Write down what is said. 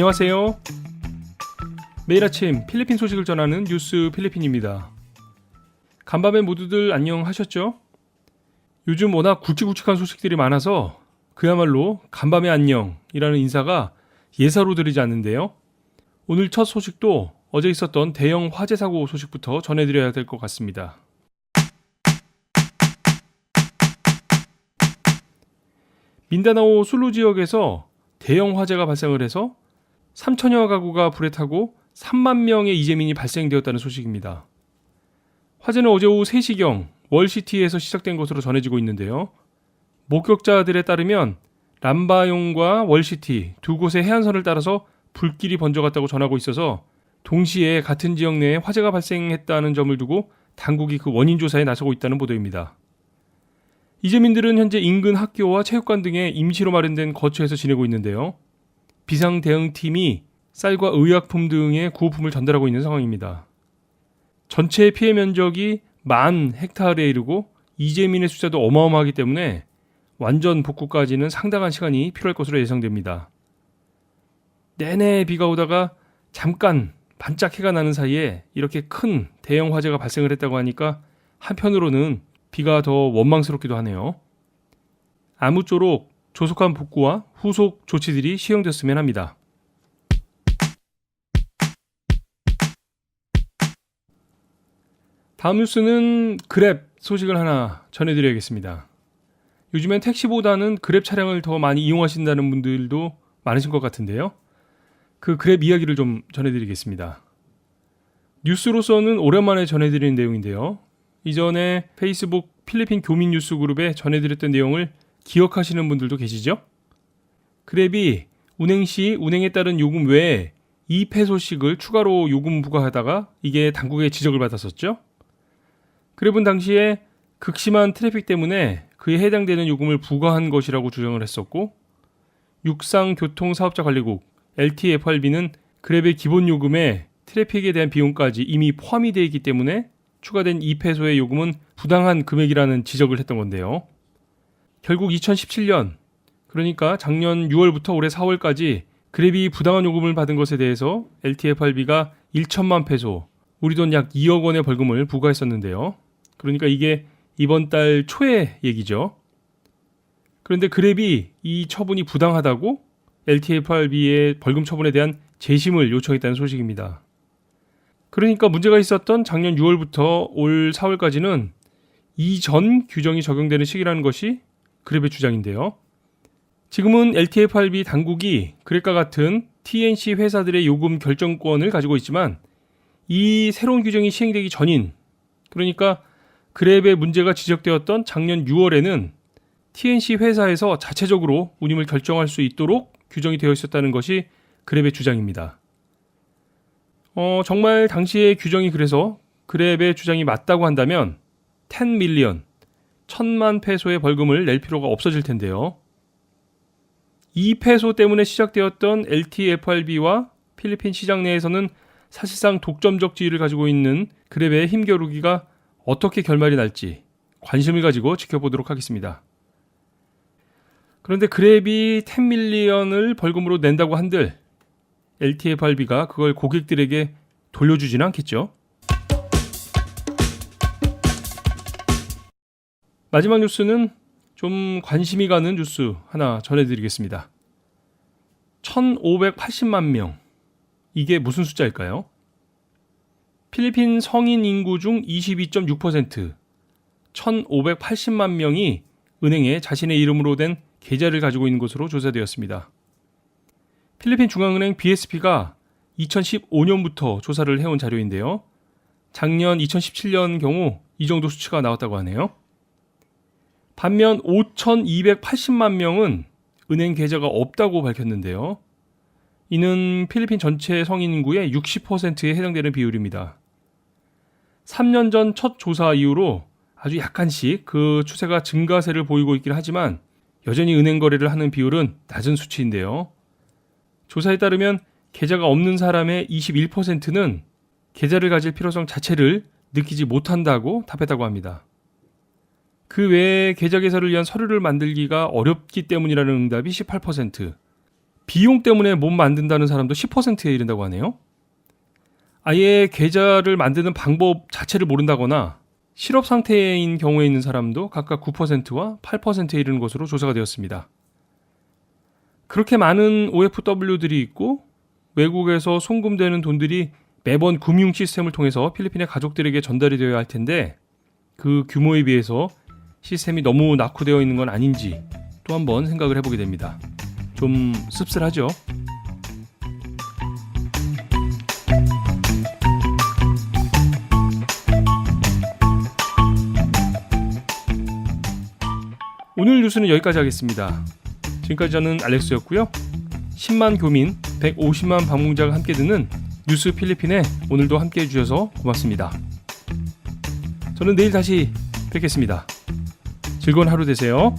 안녕하세요. 매일 아침 필리핀 소식을 전하는 뉴스 필리핀입니다. 간밤에 모두들 안녕하셨죠? 요즘 워낙 굵직굵직한 소식들이 많아서 그야말로 간밤에 안녕이라는 인사가 예사로 들리지 않는데요. 오늘 첫 소식도 어제 있었던 대형 화재 사고 소식부터 전해드려야 될 것 같습니다. 민다나오 술루 지역에서 대형 화재가 발생을 해서 3천여 가구가 불에 타고 3만 명의 이재민이 발생되었다는 소식입니다. 화재는 어제 오후 3시경 월시티에서 시작된 것으로 전해지고 있는데요. 목격자들에 따르면 람바용과 월시티 두 곳의 해안선을 따라서 불길이 번져갔다고 전하고 있어서 동시에 같은 지역 내에 화재가 발생했다는 점을 두고 당국이 그 원인 조사에 나서고 있다는 보도입니다. 이재민들은 현재 인근 학교와 체육관 등의 임시로 마련된 거처에서 지내고 있는데요. 비상대응팀이 쌀과 의약품 등의 구호품을 전달하고 있는 상황입니다. 전체 피해 면적이 10,000헥타르에 이르고 이재민의 숫자도 어마어마하기 때문에 완전 복구까지는 상당한 시간이 필요할 것으로 예상됩니다. 내내 비가 오다가 잠깐 반짝 해가 나는 사이에 이렇게 큰 대형 화재가 발생을 했다고 하니까 한편으로는 비가 더 원망스럽기도 하네요. 아무쪼록 조속한 복구와 후속 조치들이 시행됐으면 합니다. 다음 뉴스는 그랩 소식을 하나 전해드려야겠습니다. 요즘엔 택시보다는 그랩 차량을 더 많이 이용하신다는 분들도 많으신 것 같은데요. 그 그랩 이야기를 좀 전해드리겠습니다. 뉴스로서는 오랜만에 전해드리는 내용인데요. 이전에 페이스북 필리핀 교민 뉴스 그룹에 전해드렸던 내용을 기억하시는 분들도 계시죠? 그랩이 운행 시 운행에 따른 요금 외에 2페소씩을 추가로 요금 부과하다가 이게 당국의 지적을 받았었죠? 그랩은 당시에 극심한 트래픽 때문에 그에 해당되는 요금을 부과한 것이라고 주장을 했었고, 육상교통사업자관리국 LTFRB는 그랩의 기본 요금에 트래픽에 대한 비용까지 이미 포함이 되어 있기 때문에 추가된 2페소의 요금은 부당한 금액이라는 지적을 했던 건데요. 결국 2017년, 그러니까 작년 6월부터 올해 4월까지 그랩이 부당한 요금을 받은 것에 대해서 LTFRB가 1천만 페소, 우리 돈 약 2억 원의 벌금을 부과했었는데요. 그러니까 이게 이번 달 초의 얘기죠. 그런데 그랩이 이 처분이 부당하다고 LTFRB의 벌금 처분에 대한 재심을 요청했다는 소식입니다. 그러니까 문제가 있었던 작년 6월부터 올 4월까지는 이전 규정이 적용되는 시기라는 것이 그랩의 주장인데요. 지금은 LTFRB 당국이 그랩과 같은 TNC 회사들의 요금 결정권을 가지고 있지만 이 새로운 규정이 시행되기 전인, 그러니까 그랩의 문제가 지적되었던 작년 6월에는 TNC 회사에서 자체적으로 운임을 결정할 수 있도록 규정이 되어 있었다는 것이 그랩의 주장입니다. 정말 당시의 규정이 그래서 그랩의 주장이 맞다고 한다면 10 밀리언, 1,000만 페소의 벌금을 낼 필요가 없어질 텐데요. 2페소 때문에 시작되었던 LTFRB와 필리핀 시장 내에서는 사실상 독점적 지위를 가지고 있는 그랩의 힘겨루기가 어떻게 결말이 날지 관심을 가지고 지켜보도록 하겠습니다. 그런데 그랩이 10 밀리언을 벌금으로 낸다고 한들 LTFRB가 그걸 고객들에게 돌려주지는 않겠죠. 마지막 뉴스는 좀 관심이 가는 뉴스 하나 전해드리겠습니다. 1,580만 명. 이게 무슨 숫자일까요? 필리핀 성인 인구 중 22.6%, 1,580만 명이 은행에 자신의 이름으로 된 계좌를 가지고 있는 것으로 조사되었습니다. 필리핀 중앙은행 BSP가 2015년부터 조사를 해온 자료인데요. 작년 2017년 경우 이 정도 수치가 나왔다고 하네요. 반면 5,280만 명은 은행 계좌가 없다고 밝혔는데요. 이는 필리핀 전체 성인 인구의 60%에 해당되는 비율입니다. 3년 전 첫 조사 이후로 아주 약간씩 그 추세가 증가세를 보이고 있긴 하지만 여전히 은행 거래를 하는 비율은 낮은 수치인데요. 조사에 따르면 계좌가 없는 사람의 21%는 계좌를 가질 필요성 자체를 느끼지 못한다고 답했다고 합니다. 그 외에 계좌 개설을 위한 서류를 만들기가 어렵기 때문이라는 응답이 18%, 비용 때문에 못 만든다는 사람도 10%에 이른다고 하네요. 아예 계좌를 만드는 방법 자체를 모른다거나 실업 상태인 경우에 있는 사람도 각각 9%와 8%에 이르는 것으로 조사가 되었습니다. 그렇게 많은 OFW들이 있고 외국에서 송금되는 돈들이 매번 금융 시스템을 통해서 필리핀의 가족들에게 전달이 되어야 할 텐데 그 규모에 비해서 시스템이 너무 낙후되어 있는 건 아닌지 또 한번 생각을 해보게 됩니다. 좀 씁쓸하죠? 오늘 뉴스는 여기까지 하겠습니다. 지금까지 저는 알렉스였고요. 10만 교민, 150만 방문자가 함께 듣는 뉴스 필리핀에 오늘도 함께 해주셔서 고맙습니다. 저는 내일 다시 뵙겠습니다. 즐거운 하루 되세요.